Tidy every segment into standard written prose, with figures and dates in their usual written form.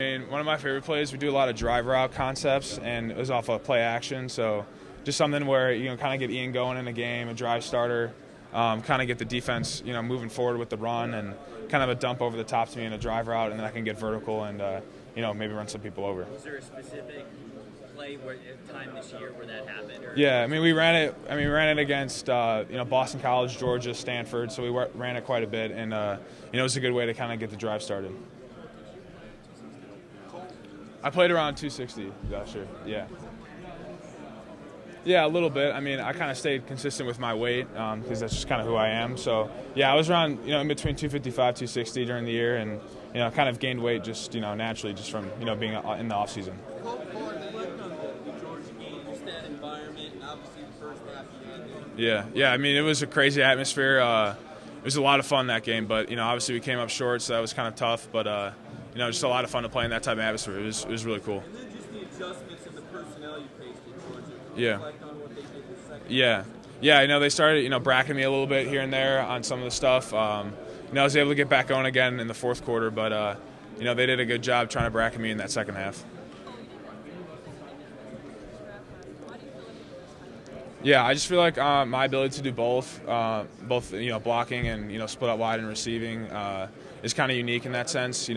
mean, one of my favorite plays, we do a lot of drive route concepts, and it was off of play action. So just something where, kind of get Ian going in the game, a drive starter, kind of get the defense, moving forward with the run, and kind of a dump over the top to me in a drive route, and then I can get vertical and, maybe run some people over. Was there a specific play time this year where that happened? Yeah, I mean, we ran it against, Boston College, Georgia, Stanford, so we ran it quite a bit, and, it was a good way to kind of get the drive started. I played around 260 last year, yeah. Yeah, a little bit. I mean, I kind of stayed consistent with my weight because that's just kind of who I am. So, yeah, I was around, in between 255, 260 during the year, and, kind of gained weight just, naturally just from, being in the off season. Yeah. I mean, it was a crazy atmosphere. It was a lot of fun that game, but, obviously we came up short, so that was kind of tough. But, just a lot of fun to play in that type of atmosphere. It was really cool. And then just the adjustments and the personnel you faced in Georgia. Yeah. Yeah, they started, bracketing me a little bit here and there on some of the stuff. I was able to get back going again in the fourth quarter, but, they did a good job trying to bracket me in that second half. Yeah, I just feel like my ability to do both blocking and, split out wide and receiving is kind of unique in that sense,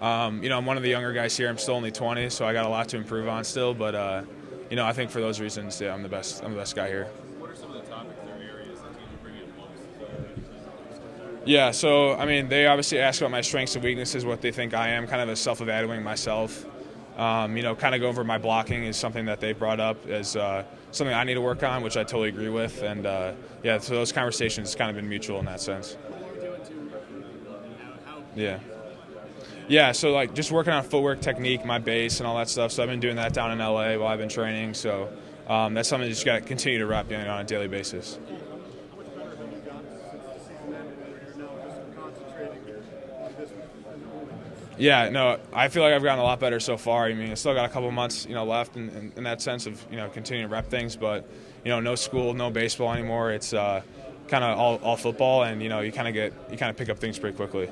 I'm one of the younger guys here. I'm still only 20, so I got a lot to improve on still. But I think for those reasons, yeah, I'm the best guy here. What are some of the topics or areas that you bring in most? Yeah, so I mean, they obviously ask about my strengths and weaknesses, what they think I am, kind of a self-evaluating myself. Kind of go over my blocking is something that they brought up as something I need to work on, which I totally agree with. And so those conversations kind of been mutual in that sense. Yeah, so like just working on footwork, technique, my base, and all that stuff. So I've been doing that down in LA while I've been training. So that's something you just got to continue to rep on a daily basis. Yeah, no, I feel like I've gotten a lot better so far. I mean, I still got a couple months, left in that sense of, continuing to rep things. But, no school, no baseball anymore. It's kind of all football, and, you kind of pick up things pretty quickly.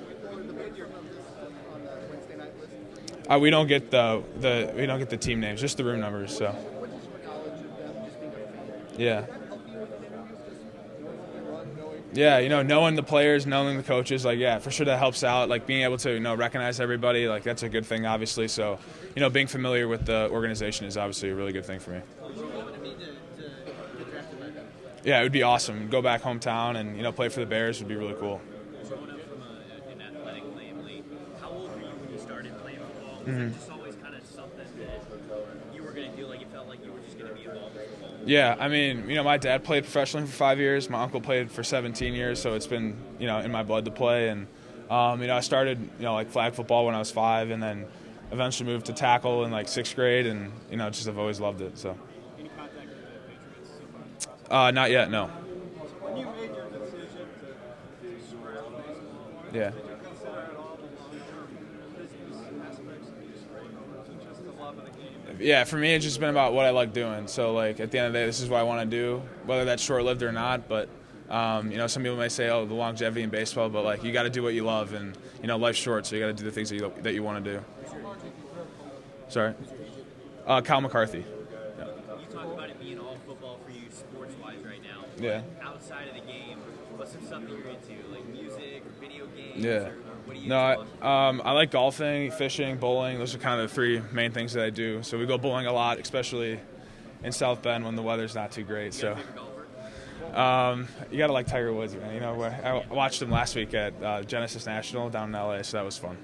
We don't get the team names, just the room numbers. So, yeah, knowing the players, knowing the coaches, for sure that helps out. Like being able to recognize everybody, that's a good thing, obviously. So, being familiar with the organization is obviously a really good thing for me. Yeah, it would be awesome. Go back hometown and play for the Bears would be really cool. Mm-hmm. Just always kind of something that you were going to do, like you felt like you were just going to be involved in football? Yeah, I mean, my dad played professionally for 5 years. My uncle played for 17 years, so it's been, in my blood to play. And, I started, flag football when I was 5, and then eventually moved to tackle in, 6th grade, and, just have always loved it. So. Any contact with the Patriots so far? Not yet, no. When you made your decision to spread out baseball, yeah. did you consider at all the long-term business aspects of these, or is it just the love of the game? Yeah, for me, it's just been about what I like doing. So, at the end of the day, this is what I want to do, whether that's short-lived or not. But, some people may say, oh, the longevity in baseball, but, you got to do what you love. And, life's short, so you got to do the things that you want to do. Sorry? Kyle McCarthy. Yeah. You talk about it being all football for you sports-wise right now. Yeah. Outside of the game, what's some stuff that you're into, like music or video games? Yeah. Or what do you I like golfing, fishing, bowling. Those are kind of the 3 main things that I do. So we go bowling a lot, especially in South Bend when the weather's not too great. So you got to like Tiger Woods, man. I watched him last week at Genesis National down in LA, so that was fun.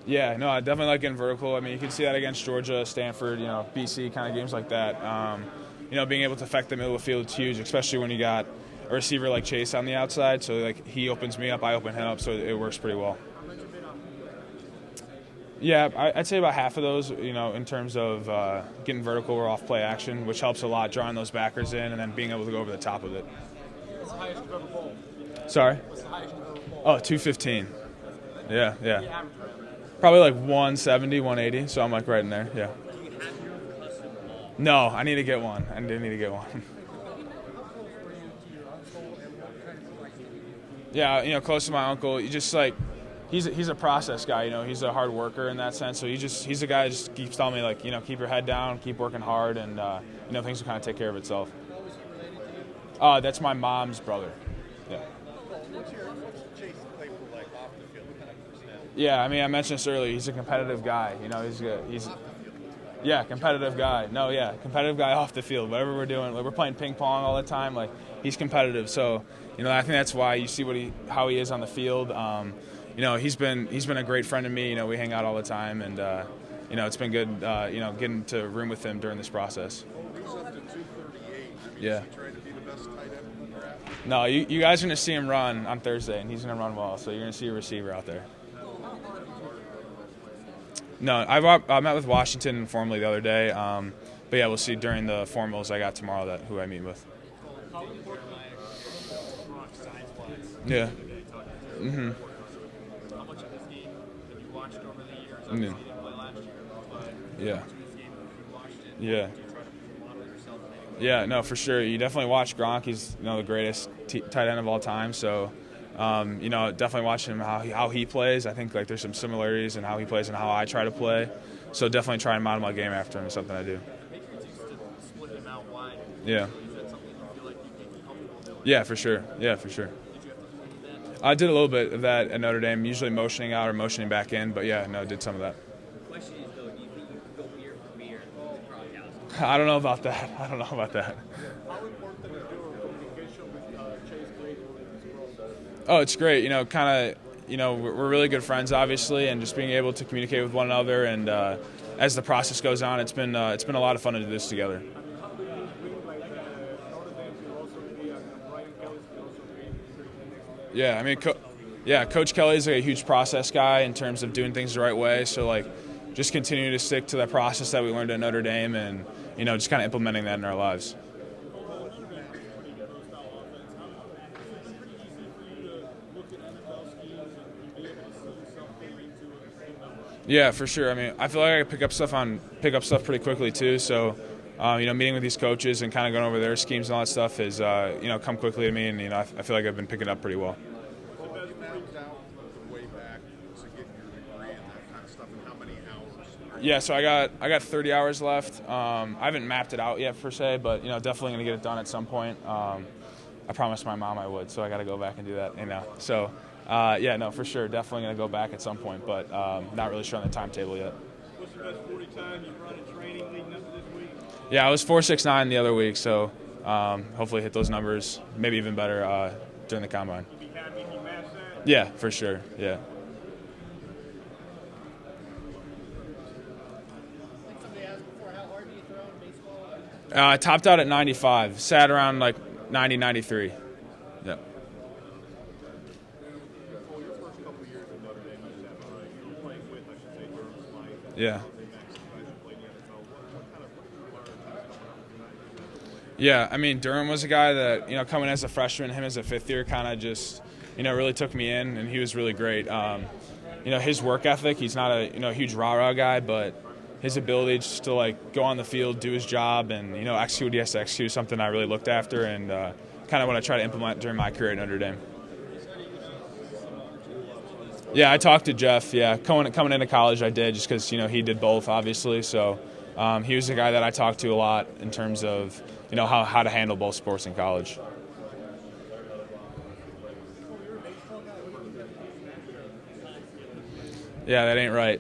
Yeah, no, I definitely like getting vertical. I mean, you can see that against Georgia, Stanford, BC, kind of games like that. Being able to affect the middle of the field is huge, especially when you got a receiver like Chase on the outside. So, he opens me up, I open him up, so it works pretty well. Yeah, I'd say about half of those, in terms of getting vertical or off play action, which helps a lot, drawing those backers in and then being able to go over the top of it. What's the highest you've ever bowled? Sorry? What's the highest you've ever bowled? Oh, 215. Yeah. The average round? Probably 170, 180, so I'm right in there, yeah. Do you have your custom ball? No, I need to get one. Yeah, close to my uncle. You just like, he's a process guy. He's a hard worker in that sense. So he's a guy who just keeps telling me like, keep your head down, keep working hard, and things will kind of take care of itself. How is he related to you? That's my mom's brother. Yeah. What's Chase Claypool like off the field? What kind of personality? Yeah, I mean, I mentioned this earlier. He's a competitive guy. He's good. Yeah, competitive guy. No, yeah, competitive guy off the field. Whatever we're doing, like we're playing ping pong all the time. Like he's competitive. So, I think that's why you see how he is on the field. He's been a great friend to me. We hang out all the time, and it's been good. Getting to room with him during this process. He's up to 238. Yeah. Is he trying to be the best tight end in the draft? No, you guys are gonna see him run on Thursday, and he's gonna run well. So you're gonna see a receiver out there. No, I met with Washington informally the other day. But yeah, we'll see during the formals I got tomorrow who I meet with. How important size-wise? Yeah. Mm-hmm. How much of this game have you watched over the years? Obviously, you didn't play last year, but yeah. how much of this game have you watched it? Yeah. Do you try to model yourself maybe? Yeah, no, for sure. You definitely watch Gronk. He's the greatest tight end of all time. So, definitely watching him how he plays. I think like there's some similarities in how he plays and how I try to play. So definitely try and model my game after him is something I do. Patriots used to split him out wide. Yeah. Is that something you feel like you'd be comfortable doing? Yeah, for sure. Yeah, for sure. Did you have to do that? I did a little bit of that at Notre Dame, usually motioning out or motioning back in. But yeah, no, I did some of that. Question is, though, do you think you could go beer for beer with Gronkowski? I don't know about that. How important is your communication with Chase Claypool in this process? Oh, it's great. We're really good friends, obviously, and just being able to communicate with one another. And as the process goes on, it's been a lot of fun to do this together. How do you win like Notre Dame could also be Brian Kelly could also be Yeah, I mean, Coach Kelly's a huge process guy in terms of doing things the right way. So like, just continue to stick to that process that we learned at Notre Dame, and just kind of implementing that in our lives. Yeah, for sure. I mean, I feel like I pick up stuff pretty quickly too. So, meeting with these coaches and kind of going over their schemes and all that stuff has, come quickly to me, and I feel like I've been picking up pretty well. You mapped out the way back to get your degree and that kind of stuff, and how many hours? Yeah, so I got 30 hours left. I haven't mapped it out yet per se, but definitely gonna get it done at some point. I promised my mom I would, so I got to go back and do that. So. For sure. Definitely going to go back at some point, but not really sure on the timetable yet. What's the best 40 time you've run in training leading up to this week? Yeah, I was 4.69 the other week, so hopefully hit those numbers, maybe even better during the combine. You be happy if you match that? Yeah, for sure. Yeah. Like somebody asked before, how hard do you throw in baseball? I topped out at 95, sat around like 90, 93. Yeah. Yeah. Yeah, I mean, Durham was a guy that, coming as a freshman, him as a fifth year kind of just, really took me in, and he was really great. His work ethic, he's not a, huge rah-rah guy, but his ability just to, like, go on the field, do his job, and, execute what he has to execute is something I really looked after and kind of what I try to implement during my career at Notre Dame. Yeah, I talked to Jeff. Yeah, coming into college, I did just because he did both, obviously. So he was the guy that I talked to a lot in terms of how to handle both sports in college. Yeah, that ain't right.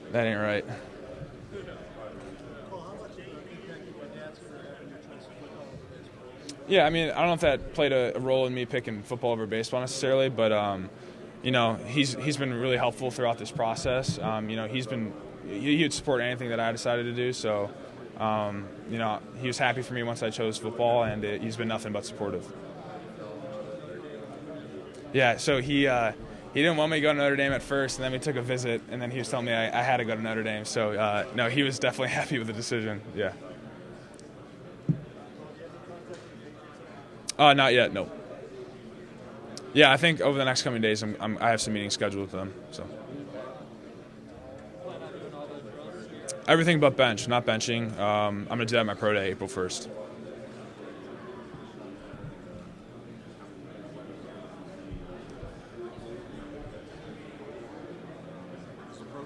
Yeah, I mean, I don't know if that played a role in me picking football over baseball necessarily, but he's been really helpful throughout this process. He would support anything that I decided to do. So, he was happy for me once I chose football, and he's been nothing but supportive. Yeah, so he didn't want me to go to Notre Dame at first, and then we took a visit, and then he was telling me I had to go to Notre Dame. So, no, he was definitely happy with the decision. Yeah. Not yet, no. Yeah, I think over the next coming days, I have some meetings scheduled with them. So everything but bench, not benching. I'm gonna do that at my pro day, April 1st.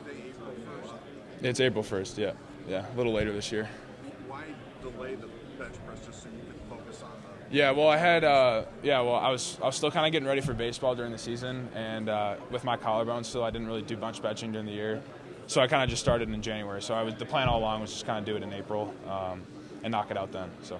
day April 1st? It's April 1st. Yeah, a little later this year. Why delay the bench press just so you can focus on the? Yeah, well, I was still kind of getting ready for baseball during the season, and with my collarbone still, I didn't really do bunch benching during the year, so I kind of just started in January. So the plan all along was just kind of do it in April and knock it out then. So.